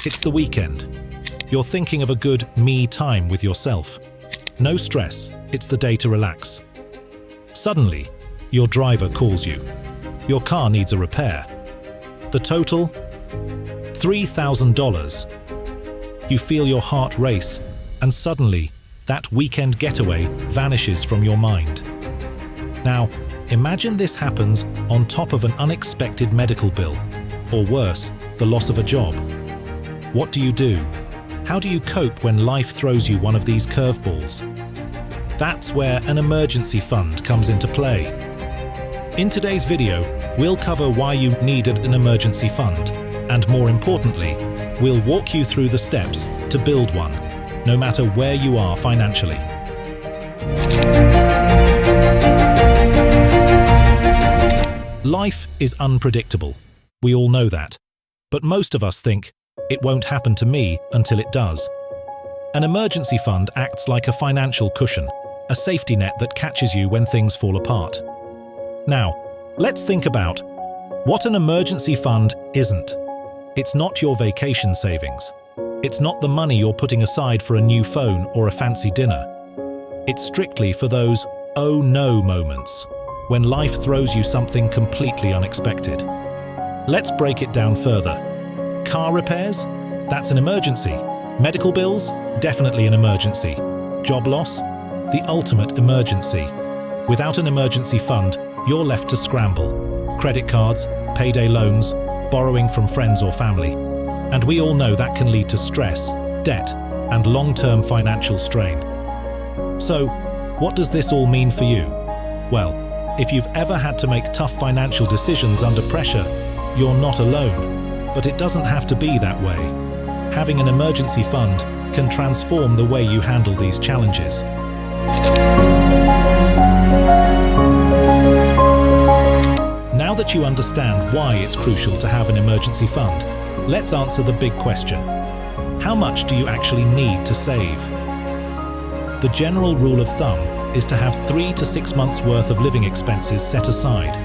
It's the weekend. You're thinking of a good me time with yourself. No stress, it's the day to relax. Suddenly, your driver calls you. Your car needs a repair. The total? $3,000. You feel your heart race, and suddenly, that weekend getaway vanishes from your mind. Now, imagine this happens on top of an unexpected medical bill, or worse, the loss of a job. What do you do? How do you cope when life throws you one of these curveballs? That's where an emergency fund comes into play. In today's video, we'll cover why you need an emergency fund, and more importantly, we'll walk you through the steps to build one, no matter where you are financially. Life is unpredictable. We all know that. But most of us think, it won't happen to me until it does. An emergency fund acts like a financial cushion, a safety net that catches you when things fall apart. Now, let's think about what an emergency fund isn't. It's not your vacation savings. It's not the money you're putting aside for a new phone or a fancy dinner. It's strictly for those oh no moments, when life throws you something completely unexpected. Let's break it down further. Car repairs? That's an emergency. Medical bills? Definitely an emergency. Job loss? The ultimate emergency. Without an emergency fund, you're left to scramble. Credit cards, payday loans, borrowing from friends or family. And we all know that can lead to stress, debt, and long-term financial strain. So, what does this all mean for you? Well, if you've ever had to make tough financial decisions under pressure, you're not alone. But it doesn't have to be that way. Having an emergency fund can transform the way you handle these challenges. Now that you understand why it's crucial to have an emergency fund, let's answer the big question. How much do you actually need to save? The general rule of thumb is to have 3 to 6 months' worth of living expenses set aside.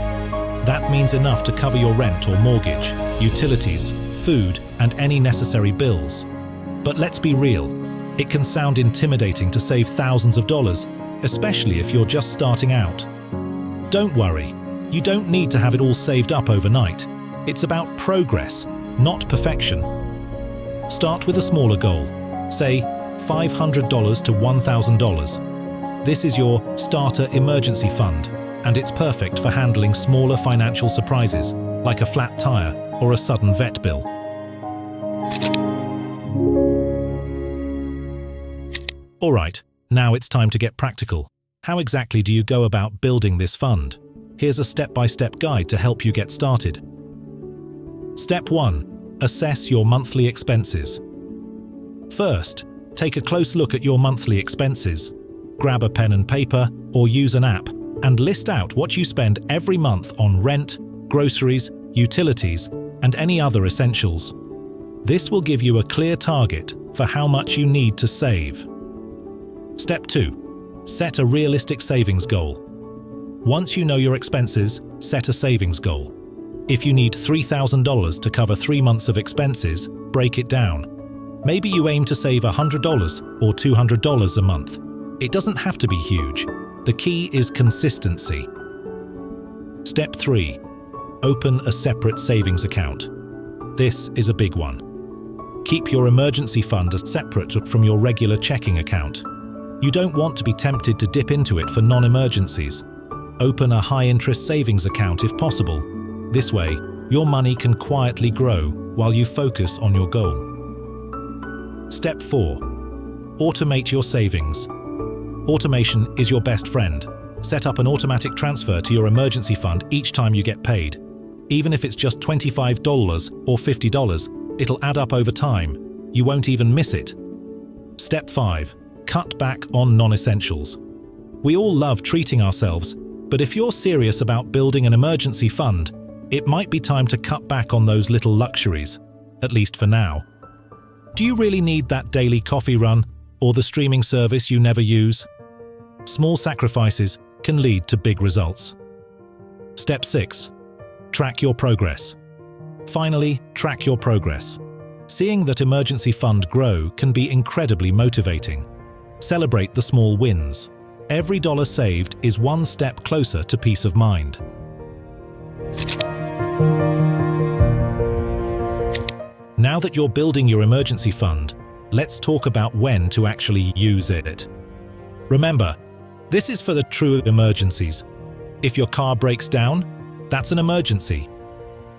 That means enough to cover your rent or mortgage, utilities, food, and any necessary bills. But let's be real, it can sound intimidating to save thousands of dollars, especially if you're just starting out. Don't worry, you don't need to have it all saved up overnight. It's about progress, not perfection. Start with a smaller goal, say $500 to $1,000. This is your starter emergency fund, and it's perfect for handling smaller financial surprises, like a flat tire or a sudden vet bill. All right, now it's time to get practical. How exactly do you go about building this fund? Here's a step-by-step guide to help you get started. Step 1. Assess your monthly expenses. First, take a close look at your monthly expenses. Grab a pen and paper or use an app and list out what you spend every month on rent, groceries, utilities, and any other essentials. This will give you a clear target for how much you need to save. Step 2. Set a realistic savings goal. Once you know your expenses, set a savings goal. If you need $3,000 to cover 3 months of expenses, break it down. Maybe you aim to save $100 or $200 a month. It doesn't have to be huge. The key is consistency. Step 3. Open a separate savings account. This is a big one. Keep your emergency fund as separate from your regular checking account. You don't want to be tempted to dip into it for non-emergencies. Open a high-interest savings account if possible. This way, your money can quietly grow while you focus on your goal. Step 4. Automate your savings. Automation is your best friend. Set up an automatic transfer to your emergency fund each time you get paid. Even if it's just $25 or $50, it'll add up over time. You won't even miss it. Step 5. Cut back on non-essentials. We all love treating ourselves, but if you're serious about building an emergency fund, it might be time to cut back on those little luxuries, at least for now. Do you really need that daily coffee run or the streaming service you never use? Small sacrifices can lead to big results. Step 6. Track your progress. Finally, track your progress. Seeing that emergency fund grow can be incredibly motivating. Celebrate the small wins. Every dollar saved is one step closer to peace of mind. Now that you're building your emergency fund, let's talk about when to actually use it. Remember, this is for the true emergencies. If your car breaks down, that's an emergency.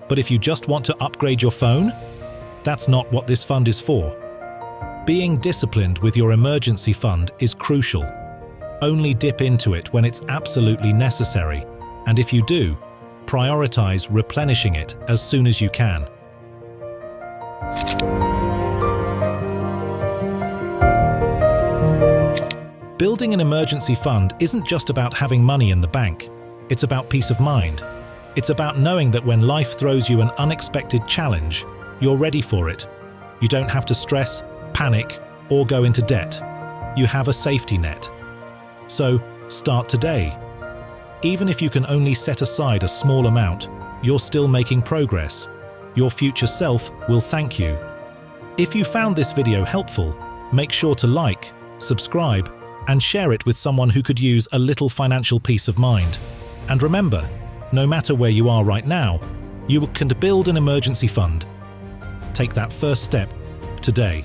But if you just want to upgrade your phone, that's not what this fund is for. Being disciplined with your emergency fund is crucial. Only dip into it when it's absolutely necessary, and if you do, prioritize replenishing it as soon as you can. Building an emergency fund isn't just about having money in the bank. It's about peace of mind. It's about knowing that when life throws you an unexpected challenge, you're ready for it. You don't have to stress, panic, or go into debt. You have a safety net. So, start today. Even if you can only set aside a small amount, you're still making progress. Your future self will thank you. If you found this video helpful, make sure to like, subscribe, and share it with someone who could use a little financial peace of mind. And remember, no matter where you are right now, you can build an emergency fund. Take that first step today.